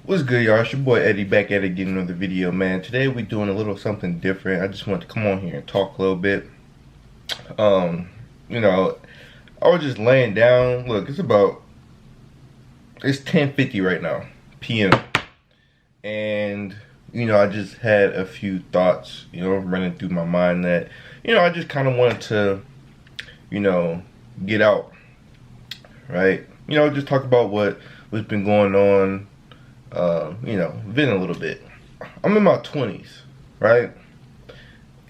What's good, y'all? It's your boy Eddie back at it again, another video, man. Today we doing a little something different. I just wanted to come on here and talk a little bit. Um, you know, I was just laying down. Look, it's 10:50 right now, p.m. And I just had a few thoughts, running through my mind that, I just kind of wanted to, get out, right? Just talk about what's been going on. Been a little bit. I'm in my 20s, right?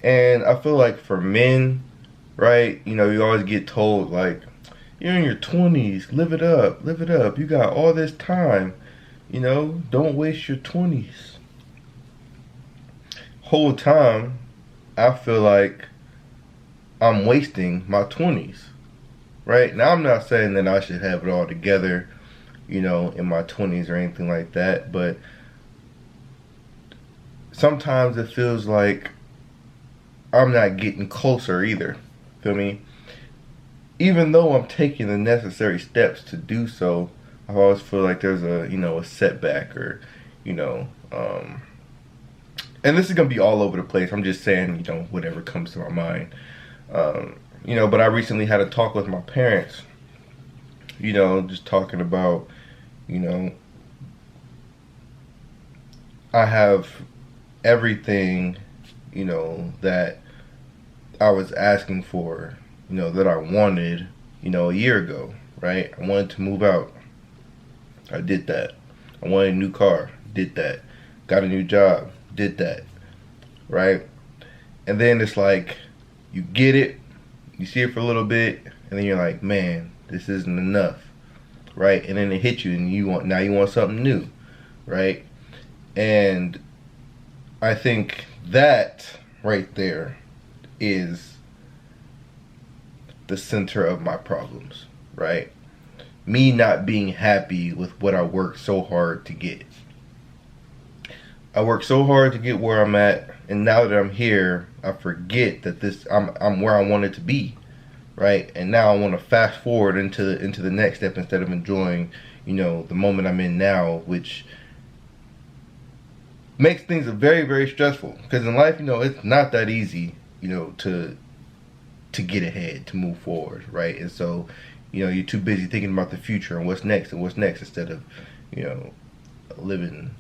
And I feel like for men, right, you always get told, like, you're in your 20s, live it up, live it up. You got all this time, don't waste your 20s. Whole time, I feel like I'm wasting my 20s, right? Now, I'm not saying that I should have it all together, in my 20s or anything like that, but sometimes it feels like I'm not getting closer either. Feel me? Even though I'm taking the necessary steps to do so, I always feel like there's a setback or, and this is gonna be all over the place. I'm just saying, whatever comes to my mind. But I recently had a talk with my parents, just talking about, I have everything, that I was asking for, that I wanted, a year ago, right? I wanted to move out. I did that. I wanted a new car. Did that. Got a new job. Did that. Right? And then it's like, you get it, you see it for a little bit, and then you're like, man, this isn't enough. Right? And then it hits you and you want something new. Right? And I think that right there is the center of my problems, right? Me not being happy with what I worked so hard to get. I worked so hard to get where I'm at, and now that I'm here, I forget that I'm where I wanted to be, right? And now I want to fast forward into the next step instead of enjoying, the moment I'm in now, which makes things very, very stressful. Because in life, it's not that easy, to get ahead, to move forward, right? And so, you're too busy thinking about the future and what's next instead of, living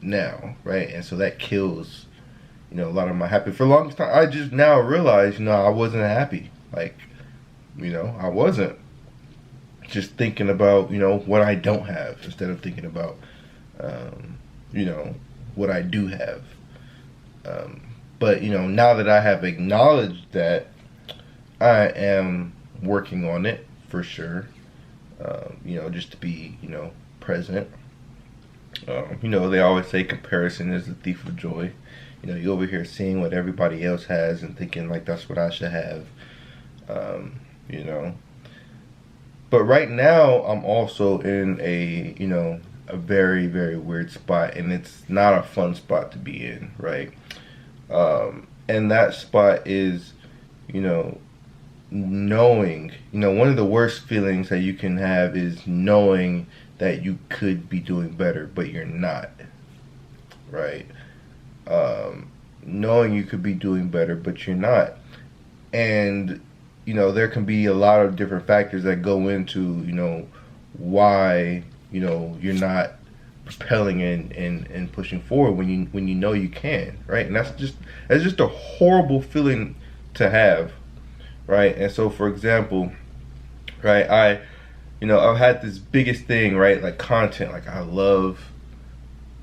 now, right? And so that kills, a lot of my happiness. For the longest time, I just now realize, I wasn't happy. Like, I wasn't. Just thinking about, what I don't have instead of thinking about, what I do have. But, now that I have acknowledged that, I am working on it for sure. Just to be, present. They always say comparison is the thief of joy. You over here seeing what everybody else has and thinking like that's what I should have. But right now I'm also in a very, very weird spot, and it's not a fun spot to be in, right? And that spot is, knowing, one of the worst feelings that you can have is knowing that you could be doing better, but you're not, right? Knowing you could be doing better, but you're not. And, there can be a lot of different factors that go into, why, you're not propelling and pushing forward when you know you can, right? And that's just a horrible feeling to have, right? And so, for example, right, I've had this biggest thing, right, like content. Like, I love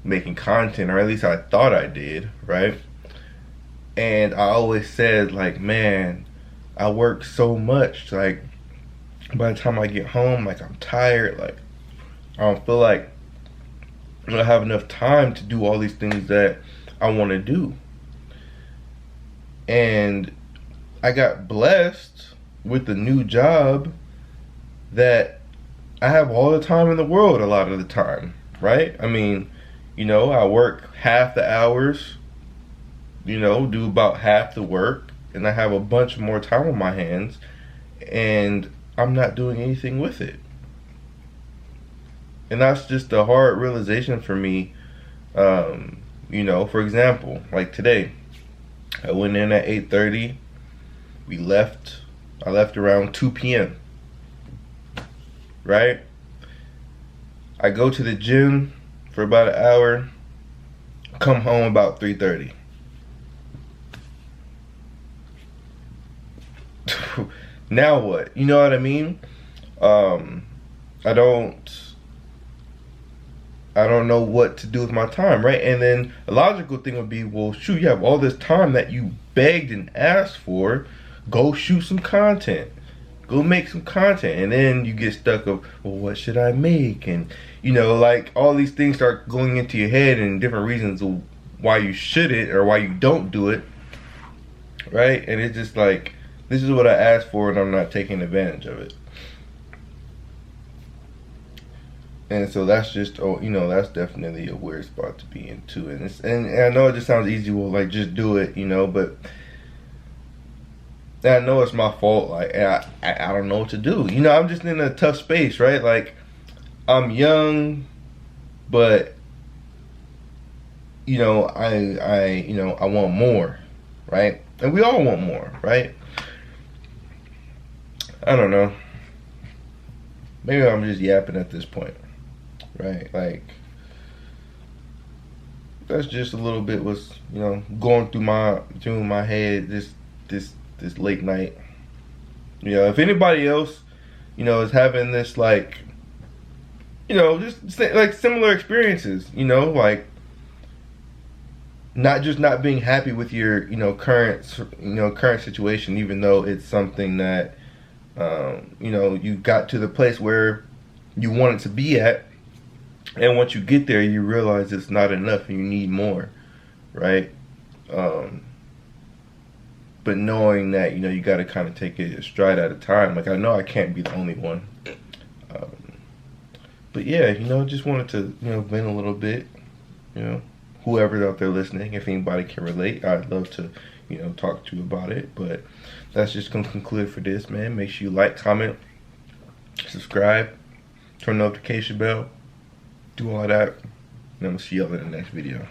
making content, or at least I thought I did, right? And I always said, like, man, I work so much, like, by the time I get home, like, I'm tired, like, I don't feel like I have enough time to do all these things that I want to do. And I got blessed with a new job that I have all the time in the world a lot of the time, right? I mean, I work half the hours, do about half the work, and I have a bunch more time on my hands, and I'm not doing anything with it. And that's just a hard realization for me. You know, for example, like today, I went in at 8:30. We left. I left around 2 p.m. Right? I go to the gym for about an hour. Come home about 3:30. Now what? You know what I mean? Um, I don't know what to do with my time, right? And then a logical thing would be, well, shoot, you have all this time that you begged and asked for. Go shoot some content. Go make some content. And then you get stuck of, well, what should I make? And, you know, like all these things start going into your head and different reasons of why you shouldn't or why you don't do it, right? And it's just like, this is what I asked for and I'm not taking advantage of it. And so that's just, oh, you know, that's definitely a weird spot to be in too. And I know it just sounds easy, well, like just do it, you know, but I know it's my fault. Like I don't know what to do. You know, I'm just in a tough space, right? Like I'm young, but you know, I want more, right? And we all want more, right? I don't know. Maybe I'm just yapping at this point. Right, like that's just a little bit what's, you know, going through my head this late night. You know, if anybody else, you know, is having this, like, you know, just like similar experiences, you know, like not being happy with your, you know, current situation, even though it's something that you know, you got to the place where you wanted to be at. And once you get there, you realize it's not enough and you need more, right? But knowing that, you know, you got to kind of take it a stride at a time. Like, I know I can't be the only one. But yeah, you know, just wanted to, you know, vent a little bit. You know, whoever's out there listening, if anybody can relate, I'd love to, you know, talk to you about it. But that's just going to conclude for this, man. Make sure you like, comment, subscribe, turn the notification bell. Do all that, and I'm gonna see y'all in the next video.